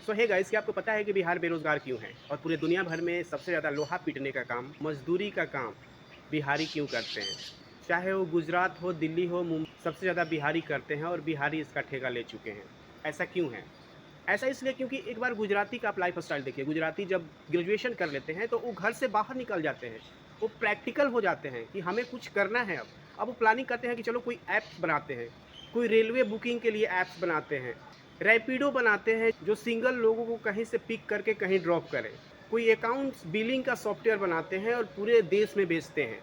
सो hey guys, क्या आपको पता है कि बिहार बेरोजगार क्यों है और पूरे दुनिया भर में सबसे ज़्यादा लोहा पीटने का काम, मजदूरी का काम बिहारी क्यों करते हैं? चाहे वो गुजरात हो, दिल्ली हो, मुंबई, सबसे ज़्यादा बिहारी करते हैं और बिहारी इसका ठेका ले चुके हैं। ऐसा क्यों है? ऐसा इसलिए क्योंकि एक बार गुजराती का आप लाइफ़स्टाइल देखिए, गुजराती जब ग्रेजुएशन कर लेते हैं तो वो घर से बाहर निकल जाते हैं। वो प्रैक्टिकल हो जाते हैं कि हमें कुछ करना है अब। अब वो प्लानिंग करते हैं कि चलो कोई ऐप्स बनाते हैं, कोई रेलवे बुकिंग के लिए ऐप्स बनाते हैं, रैपिडो बनाते हैं जो सिंगल लोगों को कहीं से पिक करके कहीं ड्रॉप करे। कोई अकाउंट्स बिलिंग का सॉफ्टवेयर बनाते हैं और पूरे देश में बेचते हैं।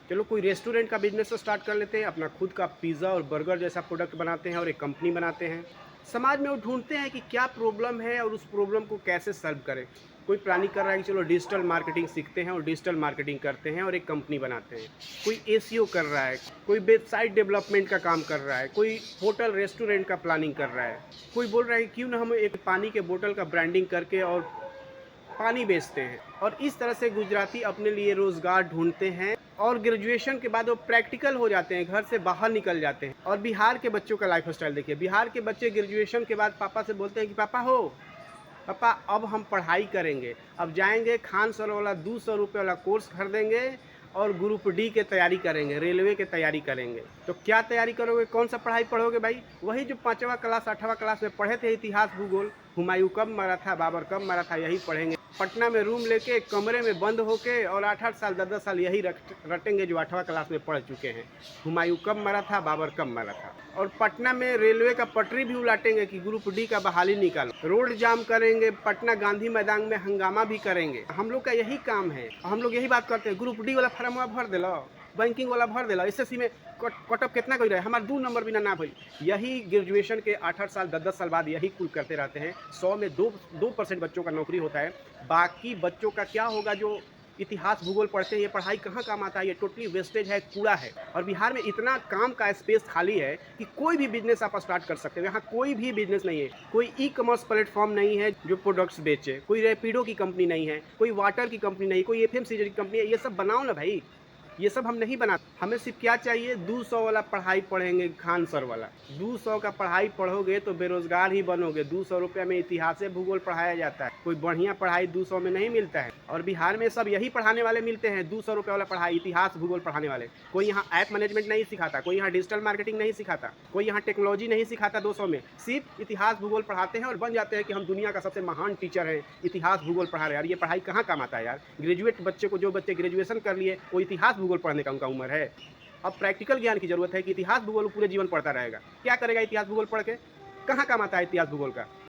चलो कोई रेस्टोरेंट का बिज़नेस स्टार्ट कर लेते हैं, अपना खुद का पिज़्ज़ा और बर्गर जैसा प्रोडक्ट बनाते हैं और एक कंपनी बनाते हैं। समाज में वो ढूँढते हैं कि क्या प्रॉब्लम है और उस प्रॉब्लम को कैसे सॉल्व करें। कोई प्लानिंग कर रहा है कि चलो डिजिटल मार्केटिंग सीखते हैं और डिजिटल मार्केटिंग करते हैं और एक कंपनी बनाते हैं। कोई एसईओ कर रहा है, कोई वेबसाइट डेवलपमेंट का काम कर रहा है, कोई होटल रेस्टोरेंट का प्लानिंग कर रहा है। कोई बोल रहा है कि क्यों ना हम एक पानी के बोतल का ब्रांडिंग करके और पानी बेचते हैं। और इस तरह से गुजराती अपने लिए रोज़गार ढूँढते हैं और ग्रेजुएशन के बाद वो प्रैक्टिकल हो जाते हैं, घर से बाहर निकल जाते हैं। और बिहार के बच्चों का लाइफ़स्टाइल देखिए, बिहार के बच्चे ग्रेजुएशन के बाद पापा से बोलते हैं कि पापा हो, पापा अब हम पढ़ाई करेंगे। अब जाएँगे खान सर वाला ₹200 वाला कोर्स खरीदेंगे और ग्रुप डी की तैयारी करेंगे, रेलवे की तैयारी करेंगे। तो क्या तैयारी करोगे, कौन-सा पढ़ाई पढ़ोगे भाई? वही जो 5वाँ क्लास, 8वाँ क्लास में पढ़े थे इतिहास, भूगोल, हुमायूँ कब मरा था, बाबर कब मरा था, यही पढ़ेंगे। पटना में रूम लेके कमरे में बंद होके और 8-8 साल, 10-10 साल यही रटेंगे जो 8वाँ क्लास में पढ़ चुके हैं। हुमायूँ कब मरा था, बाबर कब मरा था। और पटना में रेलवे का पटरी भी उलाटेंगे कि ग्रुप डी का बहाली निकालो। रोड जाम करेंगे, पटना गांधी मैदान में हंगामा भी करेंगे। हम लोग का यही काम है। हम लोग यही बात करते हैं, ग्रुप डी वाला फॉर्मवा भर देलो, बैंकिंग वाला भर देला, एसएससी में कटअप कितना कोई रहे, हमार 2 नंबर बिना ना भइल। यही ग्रेजुएशन के 8-8 साल, 10-10 साल बाद यही कुल करते रहते हैं। 100 में 2% बच्चों का नौकरी होता है। बाकी बच्चों का क्या होगा जो इतिहास भूगोल पढ़ते हैं? ये पढ़ाई कहाँ काम आता है? ये टोटली वेस्टेज है, कूड़ा है। और बिहार में इतना काम का स्पेस खाली है कि कोई भी बिजनेस आप स्टार्ट कर सकते हो। यहाँ कोई भी बिजनेस नहीं है, कोई ई कॉमर्स प्लेटफॉर्म नहीं है जो प्रोडक्ट्स बेचे, कोई रैपिडो की कंपनी नहीं है, कोई वाटर की कंपनी नहीं, कोई एफएमसीजी की कंपनी है। ये सब बनाओ ना भाई, ये सब हम नहीं बनाते। हमें सिर्फ क्या चाहिए, 200 वाला पढ़ाई पढ़ेंगे, खान सर वाला। 200 का पढ़ाई पढ़ोगे तो बेरोजगार ही बनोगे। 200 रुपये में इतिहास भूगोल पढ़ाया जाता है, कोई बढ़िया पढ़ाई 200 में नहीं मिलता है। और बिहार में सब यही पढ़ाने वाले मिलते हैं, 200 रुपये वाला पढ़ाई, इतिहास भूगोल पढ़ाने वाले। कोई यहाँ ऐप मैनेजमेंट नहीं सिखाता, कोई यहाँ डिजिटल मार्केटिंग नहीं सिखाता, कोई यहाँ टेक्नोलॉजी नहीं सिखाता। 200 में सिर्फ इतिहास भूगोल पढ़ाते हैं और बन जाते हैं कि हम दुनिया का सबसे महान टीचर हैं, इतिहास भूगोल पढ़ा रहे हैं। यार ये पढ़ाई कहाँ काम आता है यार? ग्रेजुएट बच्चे को, जो बच्चे ग्रेजुएशन कर लिए, वो इतिहास भूगोल पढ़ने का उनका उम्र है? अब प्रैक्टिकल ज्ञान की जरूरत है कि इतिहास भूगोल पूरे जीवन पढ़ता रहेगा। क्या करेगा इतिहास भूगोल पढ़ के? कहाँ काम आता है इतिहास भूगोल का?